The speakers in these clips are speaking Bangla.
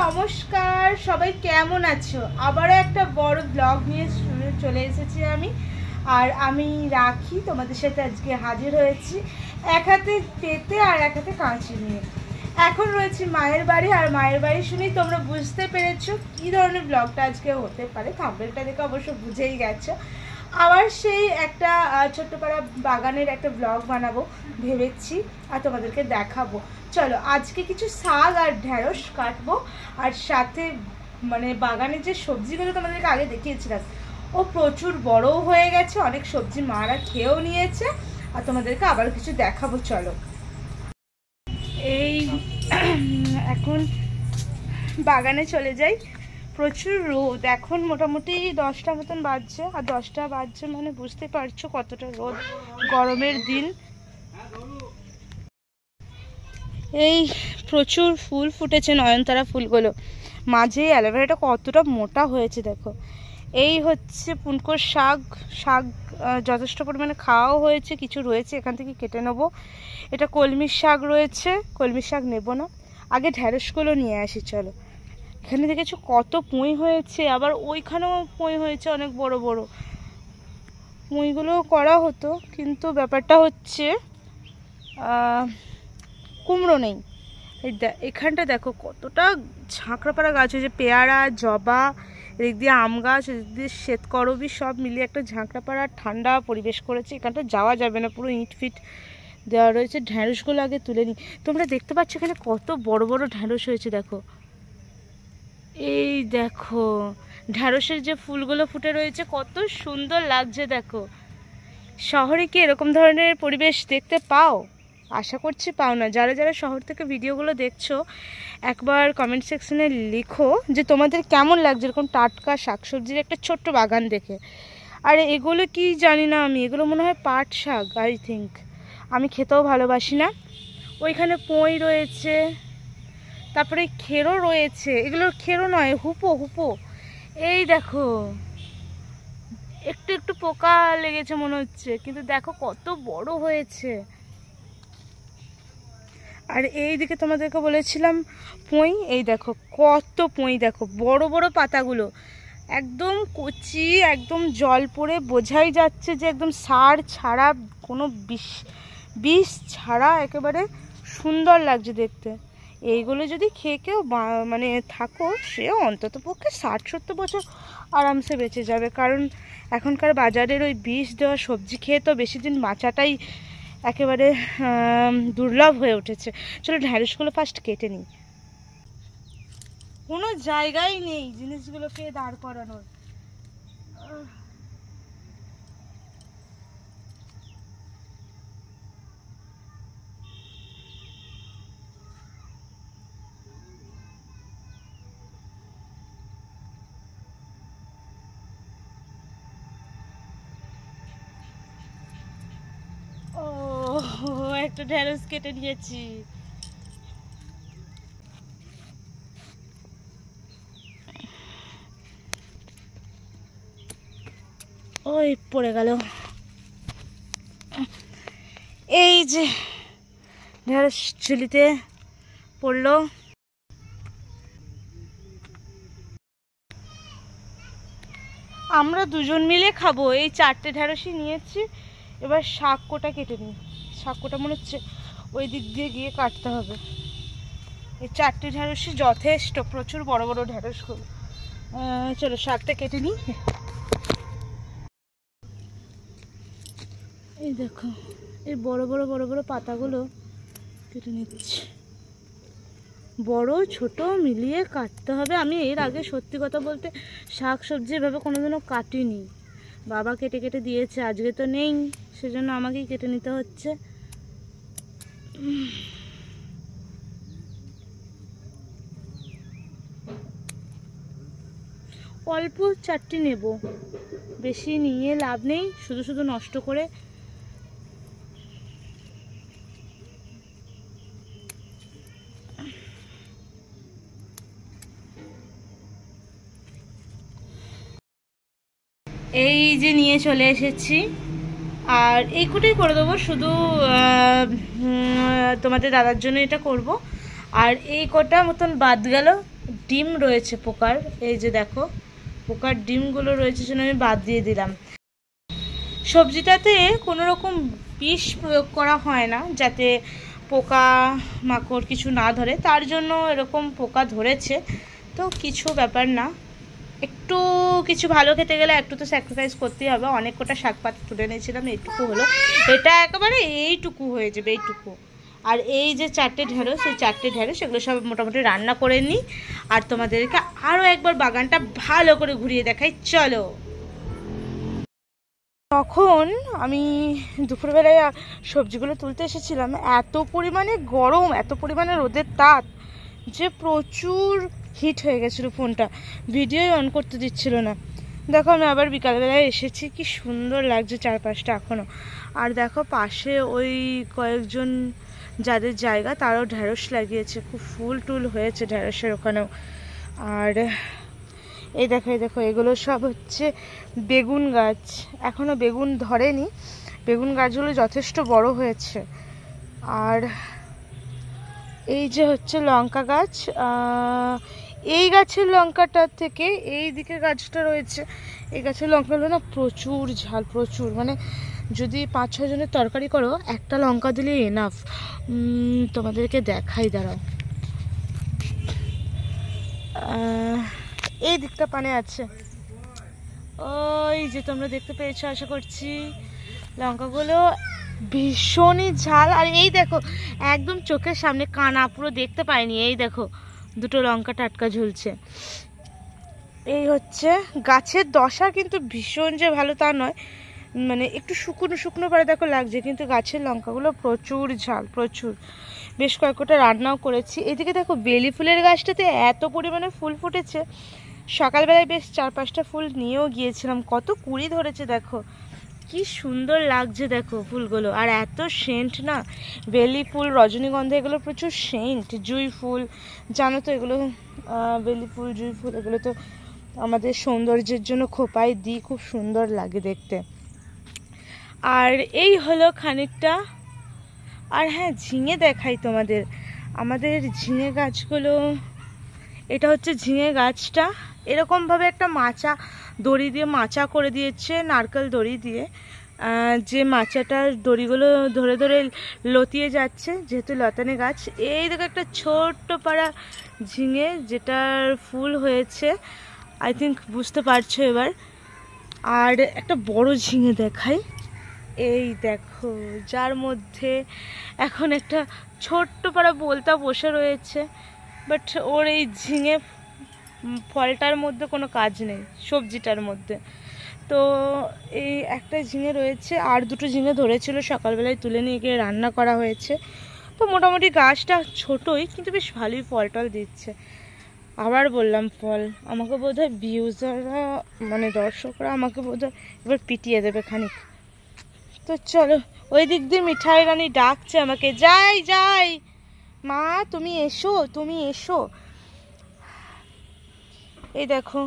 নমস্কার, সবাই কেমন আছো? আবারও একটা বড় ব্লগ নিয়ে চলে এসেছি আমি। আর আমি রাখি তোমাদের সাথে আজকে হাজির হয়েছি, এক হাতে পেতে আর এক হাতে কাঁচি নিয়ে। এখন রয়েছি মায়ের বাড়ি, আর মায়ের বাড়ি শুনেই তোমরা বুঝতে পেরেছো কী ধরনের ব্লগটা আজকে হতে পারে। থাম্বনেলটা দেখে অবশ্য বুঝেই গেছো। আবার সেই একটা ছোট্টপাড়া বাগানের একটা ব্লগ বানাবো ভেবেছি আর তোমাদেরকে দেখাবো। চলো, আজকে কিছু শাক আর ঢেঁড়স কাটবো, আর সাথে মানে বাগানের যে সবজিগুলো তোমাদেরকে আগে দেখিয়েছিলাম, ও প্রচুর বড়ও হয়ে গেছে, অনেক সবজি মারা খেয়েও নিয়েছে, আর তোমাদেরকে আবার কিছু দেখাবো। চলো, এই এখন বাগানে চলে যাই। প্রচুর রোদ, এখন মোটামুটি 10টা মতন বাজছে, আর 10টা বাজছে মানে বুঝতে পারছো কতটা রোদ, গরমের দিন। এই প্রচুর ফুল ফুটেছে, নয়নতারা ফুলগুলো, মাঝে অ্যালোভেরাটা কতটা মোটা হয়েছে দেখো। এই হচ্ছে পুনকোর শাক, শাক যথেষ্ট পরিমাণে খাওয়াও হয়েছে, কিছু রয়েছে এখান থেকে কেটে নেবো। এটা কলমির শাক রয়েছে, কলমির শাক নেব না, আগে ঢেঁড়সগুলো নিয়ে আসি। চলো, এখানে দেখেছো কত পুঁই হয়েছে, আবার ওইখানেও পুঁই হয়েছে অনেক বড় বড়। পুঁইগুলো করা হতো, কিন্তু ব্যাপারটা হচ্ছে কুমড়ো নেই। এখানটা দেখো কতটা ঝাঁকড়াপাড়া গাছ হয়েছে, পেয়ারা, জবা, এদিক দিয়ে আম গাছ, এদিক দিয়ে শ্বেতকরবী, সব মিলিয়ে একটা ঝাঁকড়াপাড়া ঠান্ডা পরিবেশ করেছে। এখানটা যাওয়া যাবে না, পুরো ইট ফিট দেওয়া রয়েছে। ঢ্যাঁড়সগুলো আগে তুলে নিই। তোমরা দেখতে পাচ্ছ এখানে কত বড় বড় ঢ্যাঁড়স হয়েছে দেখো। এই দেখো ঢ্যাঁড়সের যে ফুলগুলো ফুটে রয়েছে, কত সুন্দর লাগছে দেখো। শহরে কি এরকম ধরনের পরিবেশ দেখতে পাও? আশা করছি পাও না। যারা যারা শহর থেকে ভিডিওগুলো দেখছো, একবার কমেন্ট সেকশনে লিখো যে তোমাদের কেমন লাগছে এরকম টাটকা শাকসবজির একটা ছোট্ট বাগান দেখে। আর এগুলো কি জানি না আমি, এগুলো মনে হয় পাট শাক আই থিঙ্ক, আমি খেতেও ভালোবাসি না। ওইখানে পুঁই রয়েছে, তারপরে খেরো রয়েছে, এগুলো খেরো নয়, হুপো হুপো। এই দেখো একটু একটু পোকা লেগেছে মনে হচ্ছে, কিন্তু দেখো কত বড় হয়েছে। আর এই দিকে তোমাদেরকে বলেছিলাম পুঁই, এই দেখো কত পুঁই, দেখো বড় বড় পাতাগুলো, একদম কচি, একদম জল পড়ে, বোঝাই যাচ্ছে যে একদম সার ছাড়া, কোনো বিষ ছাড়া, একেবারে সুন্দর লাগছে দেখতে। এইগুলো যদি খেয়ে কেউ মানে থাকো, সে অন্তত পক্ষে 60-70 বছর আরামসে বেঁচে যাবে। কারণ এখনকার বাজারের ওই বিষ দেওয়া সবজি খেয়ে তো বেশি দিন বাঁচাটাই একেবারে দুর্লভ হয়ে উঠেছে। চলো ঢ্যাঁড়সগুলো ফার্স্ট কেটে নিই। কোনো জায়গায় নেই জিনিসগুলোকে দাঁড় করানোর। একটা ঢেঁড়স কেটে নিয়েছি। ওই পড়ে গেল। এই যে ঢেঁড়স ঝুলিতে পড়লো। আমরা দুজন মিলে খাবো, এই 4টে ঢেঁড়সই নিয়েছি। এবার শাক কোটা কেটে নিই। শাক কোটা মনে হচ্ছে ওই দিক দিয়ে গিয়ে কাটতে হবে। এই 4টে ঢেঁড়সই যথেষ্ট, প্রচুর বড় বড় ঢেঁড়সগুলো। চলো শাকটা কেটে নিই। এই দেখো এই বড় বড় বড় বড় পাতাগুলো কেটে নিচ্ছি। বড় ছোট মিলিয়ে কাটতে হবে। আমি এর আগে সত্যি কথা বলতে শাক সবজি এভাবে কোনোদিনও কাটিনি, বাবা কেটে কেটে দিয়েছে, আজকে তো নেই, সেজন্য আমাকেই কেটে নিতে হচ্ছে। অল্প 4টে নেব, বেশি নিয়ে লাভ নেই, শুধু শুধু নষ্ট করে। এই যে নিয়ে চলে এসেছি, আর এই কোটাই করে দেবো, শুধু তোমাদের দাদার জন্য এটা করব। আর এই কটা মতন বাদ গেল, ডিম রয়েছে পোকার, এই যে দেখো পোকার ডিমগুলো রয়েছে, জন্য আমি বাদ দিয়ে দিলাম। সবজিটাতে কোনো রকম বিষ প্রয়োগ করা হয় না যাতে পোকা মাকড় কিছু না ধরে, তার জন্য এরকম পোকা ধরেছে, তো কিছু ব্যাপার না। একটু কিছু ভালো খেতে গেলে একটু তো স্যাক্রিফাইস করতেই হবে। অনেক কটা শাক পাতা তুলে নিয়েছিলাম, এইটুকু হলো, এটা একেবারে এইটুকু হয়ে যাবে, এইটুকু। আর এই যে 4টে ঢেঁড়স, এই 4টে ঢেঁড়স এগুলো সব মোটামুটি রান্না করে নিই, আর তোমাদেরকে আরও একবার বাগানটা ভালো করে ঘুরিয়ে দেখাই, চলো। তখন আমি দুপুরবেলায় সবজিগুলো তুলতে এসেছিলাম, এত পরিমাণে গরম, এত পরিমাণে রোদের তাপ যে প্রচুর হিট হয়ে গেছিলো, ফোনটা ভিডিওই অন করতে দিচ্ছিল না। দেখো আমি আবার বিকালবেলায় এসেছি, কি সুন্দর লাগছে চারপাশটা এখনও। আর দেখো পাশে ওই কয়েকজন যাদের জায়গা তারাও ঢেঁড়স লাগিয়েছে, খুব ফুল টুল হয়েছে ঢেঁড়সের ওখানেও। আর এই দেখো এই দেখো, এগুলো সব হচ্ছে বেগুন গাছ, এখনও বেগুন ধরেনি, বেগুন গাছগুলো যথেষ্ট বড় হয়েছে। আর এই যে হচ্ছে লঙ্কা গাছ, এই গাছের লঙ্কাটার থেকে এই দিকে গাছটা রয়েছে, এই গাছের লঙ্কাগুলো না প্রচুর ঝাল, প্রচুর, মানে যদি 5-6 জনের তরকারি করো একটা লঙ্কা দিলে এনাফ। তোমাদেরকে দেখাই, দাঁড়াও, এই দিকটা পানে আছে, ওই যে তোমরা দেখতে পেয়েছো আশা করছি, লঙ্কাগুলো ভীষণই ঝাল। আর এই দেখো একদম চোখের সামনে, কানা পুরো দেখতে পাইনি, এই দেখো দুটো লঙ্কা টাটকা ঝুলছে। এই হচ্ছে গাছের দশা, কিন্তু ভীষণ যে ভালো তা নয়, মানে একটু শুকনো শুকনো পরে দেখো লাগছে, কিন্তু গাছের লঙ্কাগুলো প্রচুর ঝাল, প্রচুর। বেশ কয়েকটা রান্নাও করেছি। এদিকে দেখো বেলি ফুলের গাছটাতে এত পরিমাণে ফুল ফুটেছে, সকালবেলায় বেশ 4-5টা ফুল নিয়েও গিয়েছিলাম, কত কুড়ি ধরেছে দেখো, কি সুন্দর লাগছে দেখো ফুলগুলো। আর এত সেন্ট না, বেলি ফুল, রজনীগন্ধা, এগুলো প্রচুর সেন্ট। জুঁই ফুল জানো তো, এগুলো বেলি ফুল, জুঁই ফুল, এগুলো তো আমাদের সৌন্দর্যের জন্য খোপায় দিই, খুব সুন্দর লাগে দেখতে। আর এই হলো খানিকটা। আর হ্যাঁ, ঝিঙে দেখাই তোমাদের, আমাদের ঝিঙে গাছগুলো, এটা হচ্ছে ঝিঙে গাছটা, এরকমভাবে একটা মাচা দড়ি দিয়ে মাচা করে দিয়েছে, নারকেল দড়ি দিয়ে, যে মাচাটার দড়িগুলো ধরে ধরে লতিয়ে যাচ্ছে, যেহেতু লতানে গাছ। এই দেখো একটা ছোট্ট পাড়া ঝিঙে, যেটার ফুল হয়েছে, আই থিঙ্ক বুঝতে পারছো এবার। আর একটা বড় ঝিঙে দেখাই, এই দেখো, যার মধ্যে এখন একটা ছোট্ট পাড়া বোলতা বসে রয়েছে, বাট ওর এই ঝিঙে ফলটার মধ্যে কোনো কাজ নেই, সবজিটার মধ্যে। তো এই একটা ঝিঙে রয়েছে, আর দুটো ঝিঙে ধরেছিল, সকালবেলায় তুলে নিয়ে গিয়ে রান্না করা হয়েছে। তো মোটামুটি গাছটা ছোটোই, কিন্তু বেশ ভালোই ফল টল দিচ্ছে। আবার বললাম ফল, আমাকে বোধহয় ভিউজাররা, মানে দর্শকরা আমাকে বোধহয় এবার পিটিয়ে দেবে খানিক। তো চলো, ওই দিক দিয়ে মিঠাই রানী ডাকছে আমাকে, যাই যাই মা, তুমি এসো, তুমি এসো। এই দেখো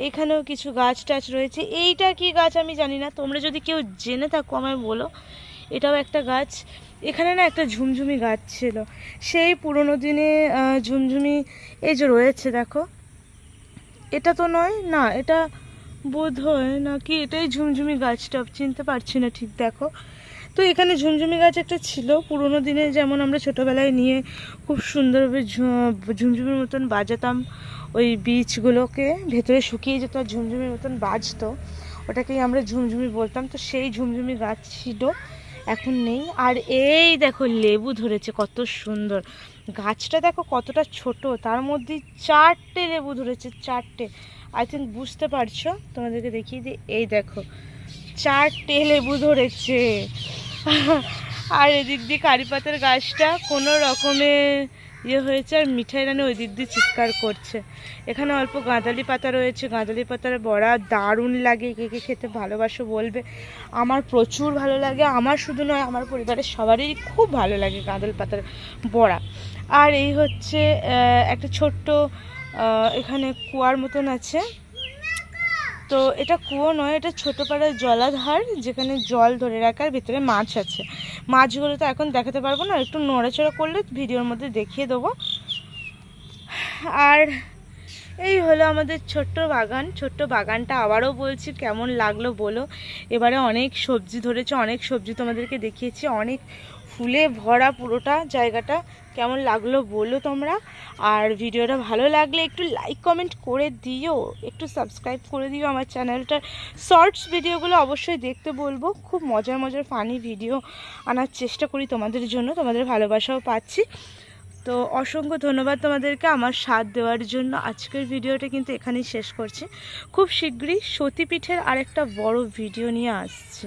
এখানেও কিছু গাছ টাছ রয়েছে, এইটা কি গাছ আমি জানি না, তোমরা যদি কেউ জেনে থাকো আমায় বলো। এটাও একটা গাছ, এখানে না একটা ঝুমঝুমি গাছ ছিল, সেই পুরনো দিনে ঝুমঝুমি, এই যে রয়েছে দেখো, এটা তো নয় না, এটা বোধ হয় নাকি এটাই ঝুমঝুমি গাছটা, চিনতে পারছি না ঠিক। দেখো তো এখানে ঝুমঝুমি গাছ একটা ছিল পুরনো দিনে, যেমন আমরা ছোটোবেলায় নিয়ে খুব সুন্দরভাবে ঝুমঝুমির মতন বাজাতাম, ওই বীজগুলোকে ভেতরে শুকিয়ে যেত আর ঝুমঝুমির মতন বাজতো, ওটাকেই আমরা ঝুমঝুমি বলতাম। তো সেই ঝুমঝুমি গাছ ছিল, এখন নেই। আর এই দেখো লেবু ধরেছে, কত সুন্দর গাছটা, দেখো কতটা ছোট, তার মধ্যে 4টে লেবু ধরেছে, 4টে। আই থিঙ্ক বুঝতে পারছো, তোমাদেরকে দেখিয়ে দিই, এই দেখো 4টে লেবু ধরেছে। আর এদিক দিয়ে কারি পাতার গাছটা কোনো রকমের ইয়ে হয়েছে, আর মিঠাই রানী ওই দিক দিয়ে চিৎকার করছে। এখানে অল্প গাঁদালি পাতা রয়েছে, গাঁদালি পাতার বড়া দারুণ লাগে, কে কে খেতে ভালোবাসো বলবে। আমার প্রচুর ভালো লাগে, আমার শুধু নয় আমার পরিবারের সবারই খুব ভালো লাগে গাঁদালি পাতার বড়া। আর এই হচ্ছে একটা ছোট্ট এখানে কুয়ার মতন আছে, তো এটা কুয়ো নয়, এটা ছোটো পাড়ার জলাধার, যেখানে জল ধরে রাখার, ভিতরে মাছ আছে। মাছগুলো তো এখন দেখাতে পারবো না, একটু নড়াচড়া করলে ভিডিওর মধ্যে দেখিয়ে দেবো। আর এই হলো আমাদের ছোট্ট বাগানটা। আবারও বলছি কেমন লাগলো বলো। এবারে অনেক সবজি ধরেছে, অনেক সবজি তোমাদেরকে দেখিয়েছি, অনেক ফুলে ভরা পুরোটা জায়গাটা। কেমন লাগলো বলো তোমরা। আর ভিডিওটা ভালো লাগলে একটু লাইক কমেন্ট করে দিও, একটু সাবস্ক্রাইব করে দিও আমার চ্যানেলটার। শর্টস ভিডিওগুলো অবশ্যই দেখতে বলবো, খুব মজার ফানি ভিডিও আনার চেষ্টা করি তোমাদের জন্য, তোমাদের ভালোবাসাও পাচ্ছি। তো অসংখ্য ধন্যবাদ তোমাদেরকে আমার সাথ দেওয়ার জন্য। আজকের ভিডিওটা কিন্তু এখানেই শেষ করছি। খুব শীঘ্রই সতীপীঠের আরেকটা বড় ভিডিও নিয়ে আসছি।